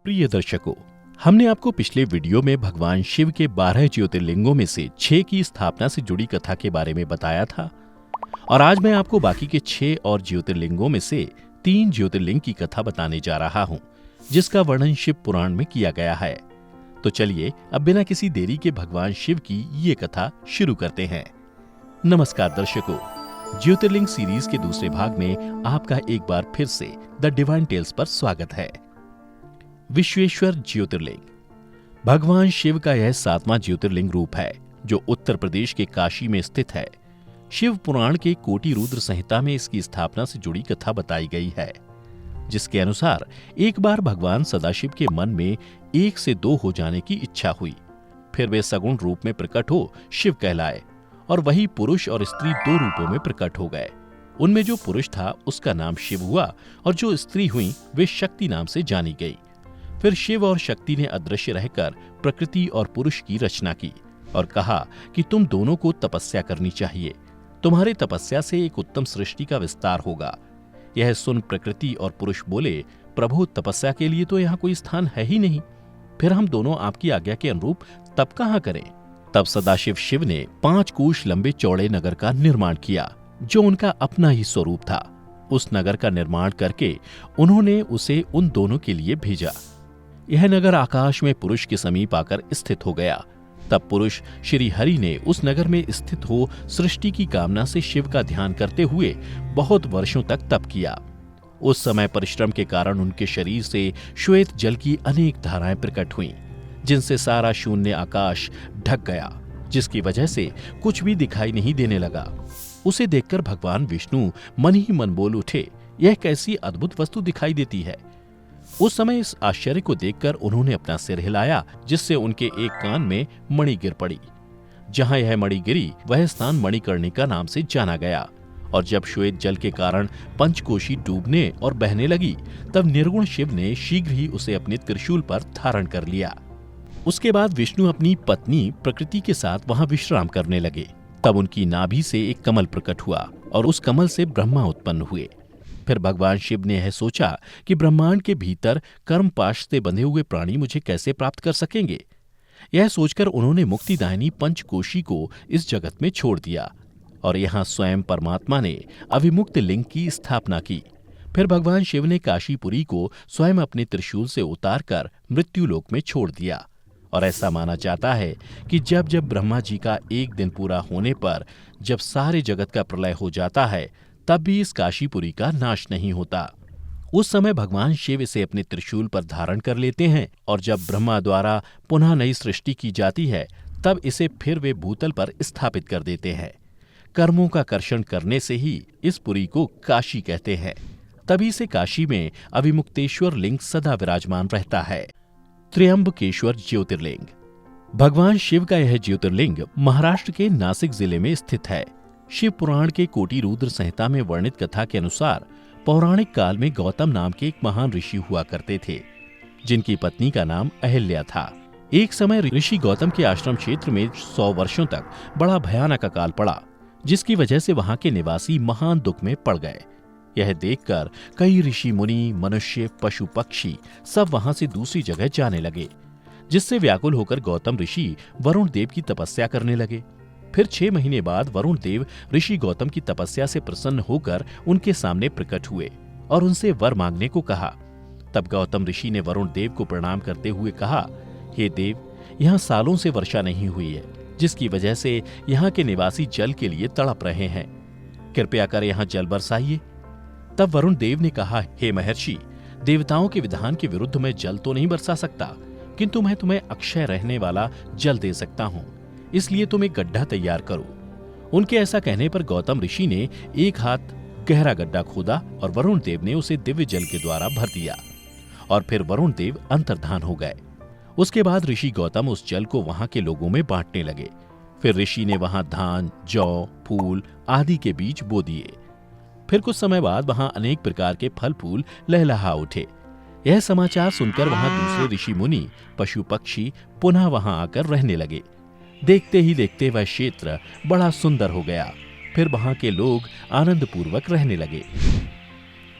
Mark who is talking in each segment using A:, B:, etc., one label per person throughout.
A: प्रिय दर्शकों, हमने आपको पिछले वीडियो में भगवान शिव के 12 ज्योतिर्लिंगों में से 6 की स्थापना से जुड़ी कथा के बारे में बताया था और आज मैं आपको बाकी के 6 और ज्योतिर्लिंगों में से 3 ज्योतिर्लिंग की कथा बताने जा रहा हूं, जिसका वर्णन शिव पुराण में किया गया है। तो चलिए अब बिना किसी देरी के भगवान शिव की ये कथा शुरू करते हैं। नमस्कार दर्शकों, ज्योतिर्लिंग सीरीज के दूसरे भाग में आपका एक बार फिर से द डिवाइन टेल्स पर स्वागत है। विश्वेश्वर ज्योतिर्लिंग भगवान शिव का यह 7वां ज्योतिर्लिंग रूप है जो उत्तर प्रदेश के काशी में स्थित है। शिव पुराण के कोटि रुद्र संहिता में इसकी स्थापना से जुड़ी कथा बताई गई है, जिसके अनुसार एक बार भगवान सदाशिव के मन में 1 से 2 हो जाने की इच्छा हुई। फिर वे सगुण रूप में प्रकट हो शिव कहलाए और वही पुरुष और स्त्री 2 रूपों में प्रकट हो गए। उनमें जो पुरुष था उसका नाम शिव हुआ और जो स्त्री हुई वे शक्ति नाम से जानी गई। फिर शिव और शक्ति ने अदृश्य रहकर प्रकृति और पुरुष की रचना की और कहा कि तुम दोनों को तपस्या करनी चाहिए। तुम्हारे तपस्या से एक उत्तम सृष्टि का विस्तार होगा। यह सुन प्रकृति और पुरुष बोले, प्रभु तपस्या के लिए तो यहाँ कोई स्थान है ही नहीं, फिर हम दोनों आपकी आज्ञा के अनुरूप तप कहाँ करें। तब सदाशिव शिव ने 5 कोश लंबे चौड़े नगर का निर्माण किया जो उनका अपना ही स्वरूप था। उस नगर का निर्माण करके उन्होंने उसे उन दोनों के लिए भेजा। यह नगर आकाश में पुरुष के समीप आकर स्थित हो गया। तब पुरुष श्री हरि ने उस नगर में स्थित हो सृष्टि की कामना से शिव का ध्यान करते हुए बहुत वर्षों तक तप किया। उस समय परिश्रम के कारण उनके शरीर से श्वेत जल की अनेक धाराएं प्रकट हुईं, जिनसे सारा शून्य आकाश ढक गया, जिसकी वजह से कुछ भी दिखाई नहीं देने लगा। उसे देखकर भगवान विष्णु मन ही मन बोल उठे, यह कैसी अद्भुत वस्तु दिखाई देती है। उस समय इस आश्चर्य को देखकर उन्होंने अपना सिर हिलाया, जिससे उनके एक कान में मणि गिर पड़ी। जहां यह मणि गिरी वह स्थान मणिकर्णिका नाम से जाना गया। और जब श्वेत जल के कारण पंचकोशी डूबने और बहने लगी, तब निर्गुण शिव ने शीघ्र ही उसे अपने त्रिशूल पर धारण कर लिया। उसके बाद विष्णु अपनी पत्नी प्रकृति के साथ वहां विश्राम करने लगे। तब उनकी नाभि से एक कमल प्रकट हुआ और उस कमल से ब्रह्मा उत्पन्न हुए। फिर भगवान शिव ने यह सोचा कि ब्रह्मांड के भीतर कर्म पाश से बंधे हुए प्राणी मुझे कैसे प्राप्त कर सकेंगे। यह सोचकर उन्होंने मुक्तिदायिनी पंचकोशी को इस जगत में छोड़ दिया और यहाँ स्वयं परमात्मा ने अविमुक्त लिंग की स्थापना की। फिर भगवान शिव ने काशीपुरी को स्वयं अपने त्रिशूल से उतारकर मृत्युलोक में छोड़ दिया। और ऐसा माना जाता है कि जब जब ब्रह्मा जी का एक दिन पूरा होने पर जब सारे जगत का प्रलय हो जाता है, तब भी इस काशीपुरी का नाश नहीं होता। उस समय भगवान शिव इसे अपने त्रिशूल पर धारण कर लेते हैं और जब ब्रह्मा द्वारा पुनः नई सृष्टि की जाती है, तब इसे फिर वे भूतल पर स्थापित कर देते हैं। कर्मों का कर्षण करने से ही इस पुरी को काशी कहते हैं। तभी से काशी में अविमुक्तेश्वर लिंग सदा विराजमान रहता है। त्र्यंबकेश्वर ज्योतिर्लिंग भगवान शिव का यह ज्योतिर्लिंग महाराष्ट्र के नासिक जिले में स्थित है। शिव पुराण के कोटि रुद्र संहिता में वर्णित कथा के अनुसार पौराणिक काल में गौतम नाम के एक महान ऋषि हुआ करते थे, जिनकी पत्नी का नाम अहिल्या था। एक समय ऋषि गौतम के आश्रम क्षेत्र में 100 वर्षों तक बड़ा भयानक अकाल पड़ा, जिसकी वजह से वहां के निवासी महान दुख में पड़ गए। यह देखकर कई ऋषि मुनि, मनुष्य, पशु पक्षी सब वहां से दूसरी जगह जाने लगे, जिससे व्याकुल होकर गौतम ऋषि वरुण देव की तपस्या करने लगे। फिर 6 महीने बाद वरुण देव ऋषि गौतम की तपस्या से प्रसन्न होकर उनके सामने प्रकट हुए और उनसे वर मांगने को कहा। तब गौतम ऋषि ने वरुण देव को प्रणाम करते हुए कहा, हे देव, यहाँ सालों से वर्षा नहीं हुई है, जिसकी वजह से यहाँ के निवासी जल के लिए तड़प रहे हैं। कृपया कर यहाँ जल बरसाइए। तब वरुण देव ने कहा, हे महर्षि, देवताओं के विधान के विरुद्ध मैं जल तो नहीं बरसा सकता, किंतु मैं तुम्हें अक्षय रहने वाला जल दे सकता हूँ, इसलिए तुम एक गड्ढा तैयार करो। उनके ऐसा कहने पर गौतम ऋषि ने एक हाथ गहरा गड्ढा खोदा और वरुण देव ने उसे दिव्य जल के द्वारा भर दिया और फिर वरुण देव अंतर्धान हो गए। उसके बाद ऋषि गौतम उस जल को वहां के लोगों में बांटने लगे। फिर ऋषि ने वहां धान, जौ, फूल आदि के बीज बो दिए। फिर कुछ समय बाद वहां अनेक प्रकार के फल फूल लहलहा उठे। यह समाचार सुनकर वहां दूसरे ऋषि मुनि, पशु पक्षी पुनः वहां आकर रहने लगे। देखते ही देखते वह क्षेत्र बड़ा सुंदर हो गया। फिर वहां के लोग आनंद पूर्वक रहने लगे।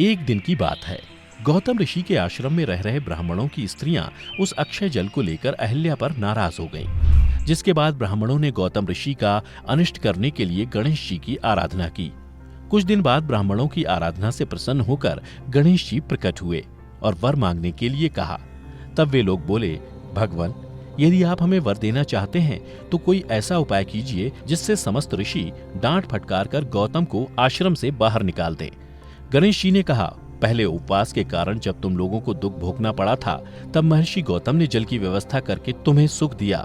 A: एक दिन की बात है, गौतम ऋषि के आश्रम में रह रहे ब्राह्मणों की स्त्रियां उस अक्षय जल को लेकर अहिल्या पर नाराज हो गईं, जिसके बाद ब्राह्मणों ने गौतम ऋषि का अनिष्ट करने के लिए गणेश जी की आराधना की। कुछ दिन बाद ब्राह्मणों की आराधना से प्रसन्न होकर गणेश जी प्रकट हुए और वर मांगने के लिए कहा। तब वे लोग बोले, भगवान, यदि आप हमें वर देना चाहते हैं तो कोई ऐसा उपाय कीजिए जिससे समस्त ऋषि डांट फटकार कर गौतम को आश्रम से बाहर निकाल दें। गणेश जी ने कहा, पहले उपवास के कारण जब तुम लोगों को दुख भोगना पड़ा था तब महर्षि गौतम ने जल की व्यवस्था करके तुम्हें सुख दिया,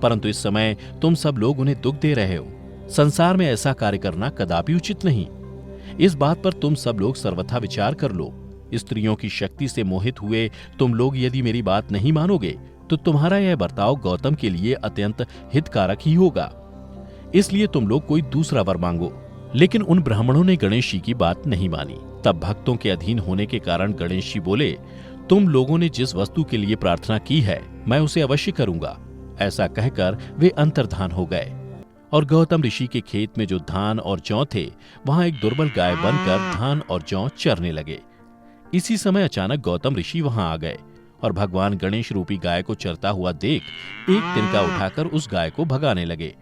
A: परंतु इस समय तुम सब लोग उन्हें दुख दे रहे हो। संसार में ऐसा कार्य करना कदापि उचित नहीं। इस बात पर तुम सब लोग सर्वथा विचार कर लो। स्त्रियों की शक्ति से मोहित हुए तुम लोग यदि मेरी बात नहीं मानोगे तो तुम्हारा यह बर्ताव गौतम के लिए अत्यंत हितकारक ही होगा। इसलिए तुम लोग कोई दूसरा वर मांगो। लेकिन उन ब्राह्मणों ने गणेश जी की बात नहीं मानी। तब भक्तों के अधीन होने के कारण गणेश जी बोले, तुम लोगों ने जिस वस्तु के लिए प्रार्थना की है मैं उसे अवश्य करूंगा। ऐसा कहकर वे अंतर्धान हो गए और गौतम ऋषि के खेत में जो धान और जौ थे वहां एक दुर्बल गाय बनकर धान और जौ चरने लगे। इसी समय अचानक गौतम ऋषि वहां आ गए और भगवान गणेश रूपी गाय को चरता हुआ देख एक तिनका उठाकर उस गाय को भगाने लगे,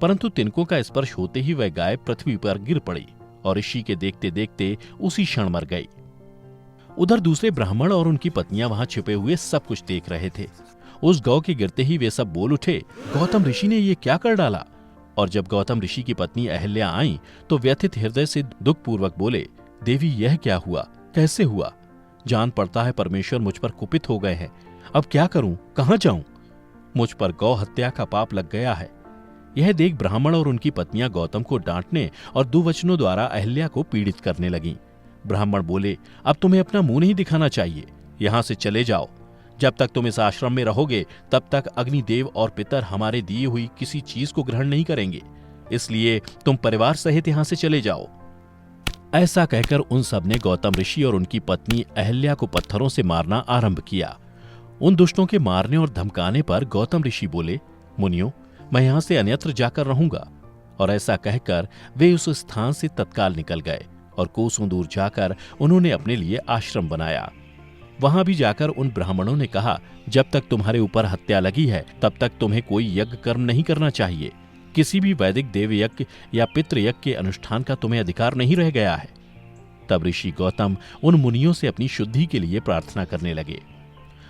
A: परंतु तिनकों का स्पर्श होते ही वह गाय पृथ्वी पर गिर पड़ी और ऋषि के देखते देखते उसी क्षण मर गई। उधर दूसरे ब्राह्मण और उनकी पत्नियां वहां छिपे हुए सब कुछ देख रहे थे। उस गौ के गिरते ही वे सब बोल उठे, गौतम ऋषि ने ये क्या कर डाला। और जब गौतम ऋषि की पत्नी अहिल्या आई तो व्यथित हृदय से दुख पूर्वक बोले, देवी यह क्या हुआ, कैसे हुआ। जान पड़ता है परमेश्वर मुझ पर कुपित हो गए हैं। अब क्या करूं, कहां जाऊं। मुझ पर गौ हत्या का पाप लग गया है। यह देख ब्राह्मण और उनकी पत्नियां गौतम को डांटने और दुवचनों द्वारा अहिल्या को पीड़ित करने लगीं। ब्राह्मण बोले, अब तुम्हें अपना मुंह नहीं दिखाना चाहिए, यहां से चले जाओ। जब तक तुम इस आश्रम में रहोगे तब तक अग्निदेव और पितर हमारे दिए हुई किसी चीज को ग्रहण नहीं करेंगे, इसलिए तुम परिवार सहित यहां से चले जाओ। ऐसा कहकर उन सब ने गौतम ऋषि और उनकी पत्नी अहिल्या को पत्थरों से मारना आरंभ किया। उन दुष्टों के मारने और धमकाने पर गौतम ऋषि बोले, मुनियों, मैं यहां से अन्यत्र जाकर रहूंगा। और ऐसा कहकर वे उस स्थान से तत्काल निकल गए और कोसों दूर जाकर उन्होंने अपने लिए आश्रम बनाया। वहां भी जाकर उन ब्राह्मणों ने कहा, जब तक तुम्हारे ऊपर हत्या लगी है तब तक तुम्हें कोई यज्ञ कर्म नहीं करना चाहिए। किसी भी वैदिक देव यज्ञ या पितृ यज्ञ के अनुष्ठान का तुम्हें अधिकार नहीं रह गया है। तब ऋषि गौतम उन मुनियों से अपनी शुद्धि के लिए प्रार्थना करने लगे।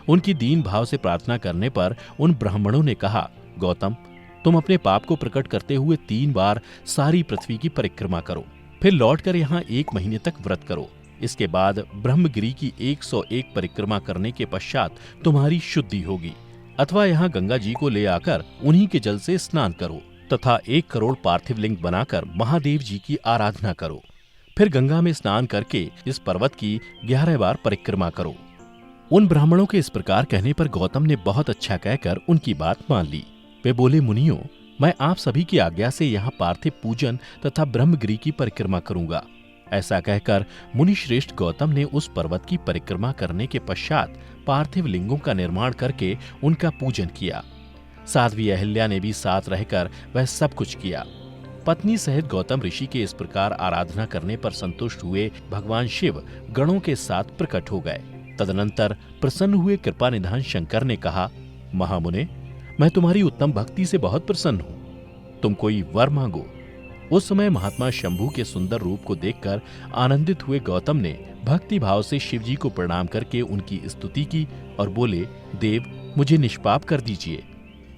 A: उनकी दीन भाव से प्रार्थना करने पर उन ब्राह्मणों ने कहा, गौतम, तुम अपने पाप को प्रकट करते हुए 3 बार सारी पृथ्वी की परिक्रमा करो, फिर लौटकर यहाँ 1 महीने तक व्रत करो। इसके बाद ब्रह्मगिरी की 101 परिक्रमा करने के पश्चात तुम्हारी शुद्धि होगी। अथवा यहाँ गंगा जी को ले आकर उन्हीं के जल से स्नान करो तथा 1 करोड़ पार्थिव लिंग बनाकर महादेव जी की आराधना करो। फिर गंगा में स्नान करके इस पर्वत की 11 बार परिक्रमा करो। उन ब्राह्मणों के इस प्रकार कहने पर गौतम ने बहुत अच्छा कहकर उनकी बात मान ली। वे बोले, मुनियों, मैं आप सभी की आज्ञा से यहाँ पार्थिव पूजन तथा ब्रह्मगिरी की परिक्रमा करूंगा। ऐसा कहकर मुनि श्रेष्ठ गौतम ने उस पर्वत की परिक्रमा करने के पश्चात पार्थिव लिंगों का निर्माण करके उनका पूजन किया। साध्वी अहिल्या ने भी साथ रहकर वह सब कुछ किया। पत्नी सहित गौतम ऋषि के इस प्रकार आराधना करने पर संतुष्ट हुए भगवान शिव गणों के साथ प्रकट हो गए। तदनंतर प्रसन्न हुए कृपा निधान शंकर ने कहा, महामुने, मैं तुम्हारी उत्तम भक्ति से बहुत प्रसन्न हूँ, तुम कोई वर मांगो। उस समय महात्मा शंभू के सुंदर रूप को देखकर आनंदित हुए गौतम ने भक्ति भाव से शिवजी को प्रणाम करके उनकी स्तुति की और बोले, देव, मुझे निष्पाप कर दीजिए।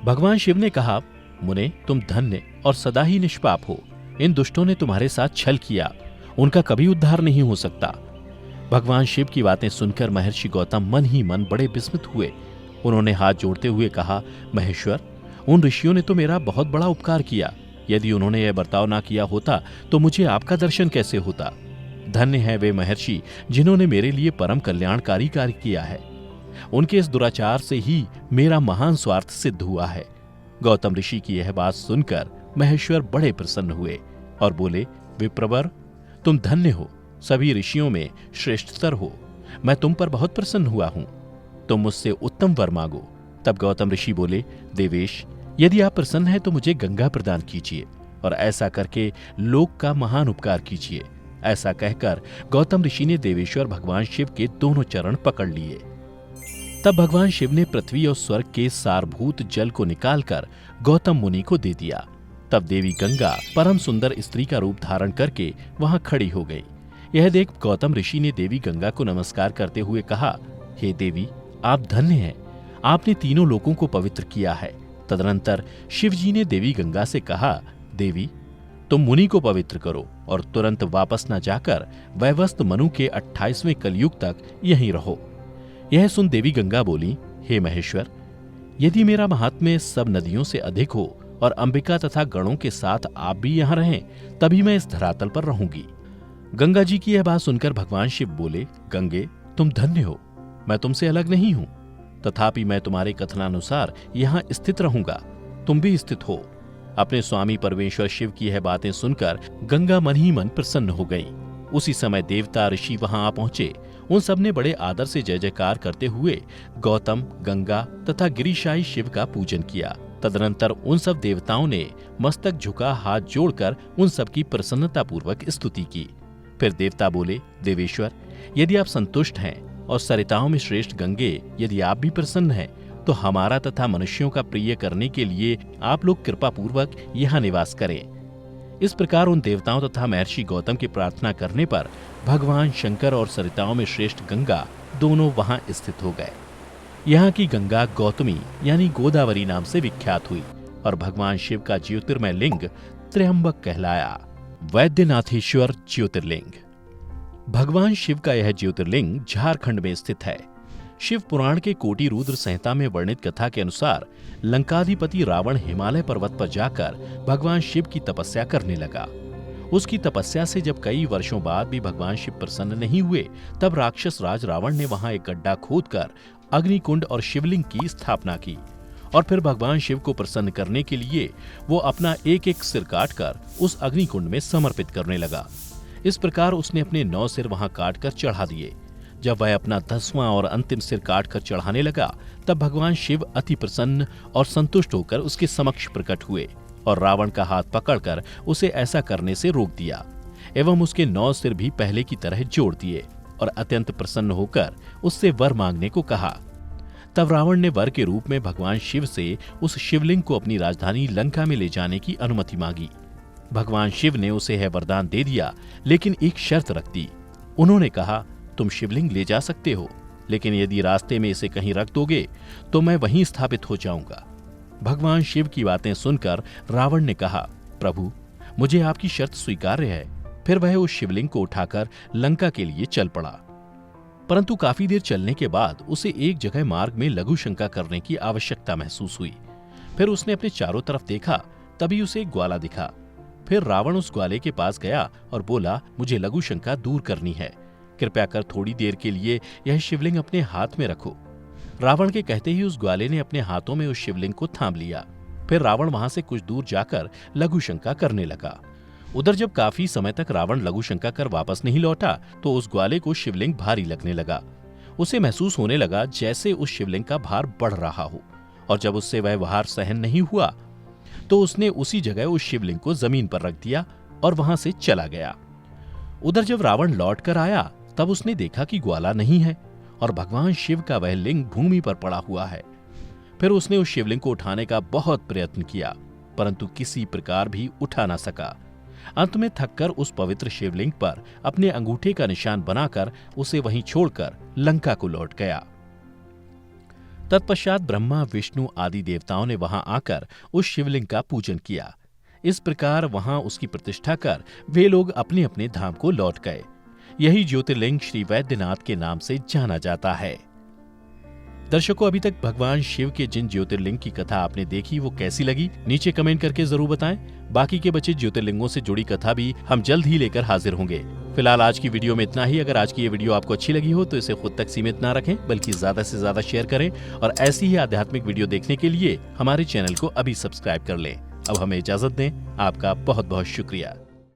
A: भगवान शिव ने कहा, मुने, तुम धन्य और सदा ही निष्पाप हो। इन दुष्टों ने तुम्हारे साथ छल किया, उनका कभी उद्धार नहीं हो सकता। भगवान शिव की बातें सुनकर महर्षि गौतम मन ही मन बड़े विस्मित हुए। उन्होंने हाथ जोड़ते हुए कहा, महेश्वर, उन ऋषियों ने तो मेरा बहुत बड़ा उपकार किया। यदि उन्होंने यह बर्ताव ना किया होता तो मुझे आपका दर्शन कैसे होता। धन्य है वे महर्षि जिन्होंने मेरे लिए परम कल्याणकारी कार्य किया है। उनके इस दुराचार से ही मेरा महान स्वार्थ सिद्ध हुआ है। गौतम ऋषि की यह बात सुनकर महेश्वर बड़े प्रसन्न हुए और बोले, विप्रवर, तुम धन्य हो, सभी ऋषियों में श्रेष्ठतर हो। मैं तुम पर बहुत प्रसन्न हुआ हूं। तुम मुझसे उत्तम वर मांगो। तब गौतम ऋषि बोले, देवेश, यदि आप प्रसन्न हैं तो मुझे गंगा प्रदान कीजिए और ऐसा करके लोक का महान उपकार कीजिए। ऐसा कहकर गौतम ऋषि ने देवेश्वर भगवान शिव के दोनों चरण पकड़ लिए। तब भगवान शिव ने पृथ्वी और स्वर्ग के सारभूत जल को निकालकर गौतम मुनि को दे दिया। तब देवी गंगा परम सुंदर स्त्री का रूप धारण करके वहां खड़ी हो गई। यह देख गौतम ऋषि ने देवी गंगा को नमस्कार करते हुए कहा, हे देवी, आप धन्य हैं, आपने तीनों लोकों को पवित्र किया है। तदनंतर शिव जी ने देवी गंगा से कहा, देवी, तुम मुनि को पवित्र करो और तुरंत वापस न जाकर वैवस्वत मनु के 28वें कलयुग तक यहीं रहो। यह सुन देवी गंगा बोली, हे महेश्वर, यदि मेरा महात्म्य सब नदियों से अधिक हो और अंबिका तथा गणों के साथ आप भी यहाँ रहें, तभी मैं इस धरातल पर रहूंगी। गंगा जी की यह बात सुनकर भगवान शिव बोले, गंगे, तुम धन्य हो, मैं तुमसे अलग नहीं हूं, तथापि मैं तुम्हारे कथनानुसार यहाँ स्थित रहूंगा, तुम भी स्थित हो। अपने स्वामी परमेश्वर शिव की यह बातें सुनकर गंगा मन ही मन प्रसन्न हो गई। उसी समय देवता ऋषि वहां आ पहुंचे। उन सब ने बड़े आदर से जय जयकार करते हुए गौतम, गंगा तथा गिरिशाई शिव का पूजन किया। तदनंतर उन सब देवताओं ने मस्तक झुका हाथ जोड़कर उन सब की प्रसन्नता पूर्वक स्तुति की। फिर देवता बोले, देवेश्वर, यदि आप संतुष्ट हैं और सरिताओं में श्रेष्ठ गंगे, यदि आप भी प्रसन्न हैं, तो हमारा तथा मनुष्यों का प्रिय करने के लिए आप लोग कृपा पूर्वक यहाँ निवास करें। इस प्रकार उन देवताओं तथा महर्षि गौतम की प्रार्थना करने पर भगवान शंकर और सरिताओं में श्रेष्ठ गंगा दोनों वहां स्थित हो गए। यहाँ की गंगा गौतमी यानी गोदावरी नाम से विख्यात हुई और भगवान शिव का ज्योतिर्मय लिंग त्र्यंबक कहलाया। वैद्यनाथेश्वर ज्योतिर्लिंग। भगवान शिव का यह ज्योतिर्लिंग झारखंड में स्थित है। शिव पुराण के कोटि रुद्र संहिता में वर्णित कथा के अनुसार लंकाधिपति रावण हिमालय पर्वत पर जाकर भगवान शिव की तपस्या करने लगा। उसकी तपस्या से जब कई वर्षों बाद भी भगवान शिव प्रसन्न नहीं हुए, तब राक्षस राज रावण ने वहां एक गड्ढा खोदकर अग्निकुंड और शिवलिंग की स्थापना की और फिर भगवान शिव को प्रसन्न करने के लिए वो अपना एक एक सिर काटकर उस अग्निकुंड में समर्पित करने लगा। इस प्रकार उसने अपने 9 सिर वहां काटकर चढ़ा दिए। जब वह अपना 10वां और अंतिम सिर काटकर चढ़ाने लगा, तब भगवान शिव अति प्रसन्न और संतुष्ट होकर उसके समक्ष प्रकट हुए और रावण का हाथ पकड़कर उसे ऐसा करने से रोक दिया एवं उसके 9 सिर भी पहले की तरह जोड़ दिए और अत्यंत प्रसन्न होकर उससे वर मांगने को कहा। तब रावण ने वर के रूप में भगवान शिव से उस शिवलिंग को अपनी राजधानी लंका में ले जाने की अनुमति मांगी। भगवान शिव ने उसे यह वरदान दे दिया, लेकिन एक शर्त रख दी। उन्होंने कहा, तुम शिवलिंग ले जा सकते हो, लेकिन यदि रास्ते में इसे कहीं रख दोगे तो मैं वहीं स्थापित हो जाऊंगा। भगवान शिव की बातें सुनकर रावण ने कहा, प्रभु, मुझे आपकी शर्त स्वीकार्य है। फिर वह उस शिवलिंग को उठाकर लंका के लिए चल पड़ा। परंतु काफी देर चलने के बाद उसे एक जगह मार्ग में लघु शंका करने की आवश्यकता महसूस हुई। फिर उसने अपने चारों तरफ देखा, तभी उसे एक ग्वाला दिखा। फिर रावण उस ग्वाले के पास गया और बोला, मुझे लघु शंका दूर करनी है, कृपया कर थोड़ी देर के लिए यह शिवलिंग अपने हाथ में रखो। रावण के कहते ही उस ग्वाले ने अपने हाथों में उस शिवलिंग को थाम लिया। फिर रावण वहां से कुछ दूर जाकर लघु शंका करने लगा। उधर जब काफी समय तक रावण लघु शंका कर वापस नहीं लौटा, तो उस ग्वाले को शिवलिंग भारी लगने लगा। उसे महसूस होने लगा जैसे उस शिवलिंग का भार बढ़ रहा हो, और जब उससे वह भार सहन नहीं हुआ तो उसने उसी जगह उस शिवलिंग को जमीन पर रख दिया और वहां से चला गया। उधर जब रावण लौट कर आया, तब उसने देखा कि ग्वाला नहीं है और भगवान शिव का वह लिंग भूमि पर पड़ा हुआ है। फिर उसने उस शिवलिंग को उठाने का बहुत प्रयत्न किया, परंतु किसी प्रकार भी उठा ना सका। अंत में थककर उस पवित्र शिवलिंग पर अपने अंगूठे का निशान बनाकर उसे वहीं छोड़कर लंका को लौट गया। तत्पश्चात ब्रह्मा, विष्णु आदि देवताओं ने वहां आकर उस शिवलिंग का पूजन किया। इस प्रकार वहां उसकी प्रतिष्ठा कर वे लोग अपने अपने धाम को लौट गए। यही ज्योतिर्लिंग श्री वैद्यनाथ के नाम से जाना जाता है। दर्शकों, अभी तक भगवान शिव के जिन ज्योतिर्लिंग की कथा आपने देखी वो कैसी लगी, नीचे कमेंट करके जरूर बताएं। बाकी के बचे ज्योतिर्लिंगों से जुड़ी कथा भी हम जल्द ही लेकर हाजिर होंगे। फिलहाल आज की वीडियो में इतना ही। अगर आज की ये वीडियो आपको अच्छी लगी हो तो इसे खुद तक सीमित ना रखें, बल्कि ज्यादा से ज्यादा शेयर करें और ऐसी ही आध्यात्मिक वीडियो देखने के लिए हमारे चैनल को अभी सब्सक्राइब कर लें। अब हमें इजाजत दें। आपका बहुत बहुत शुक्रिया।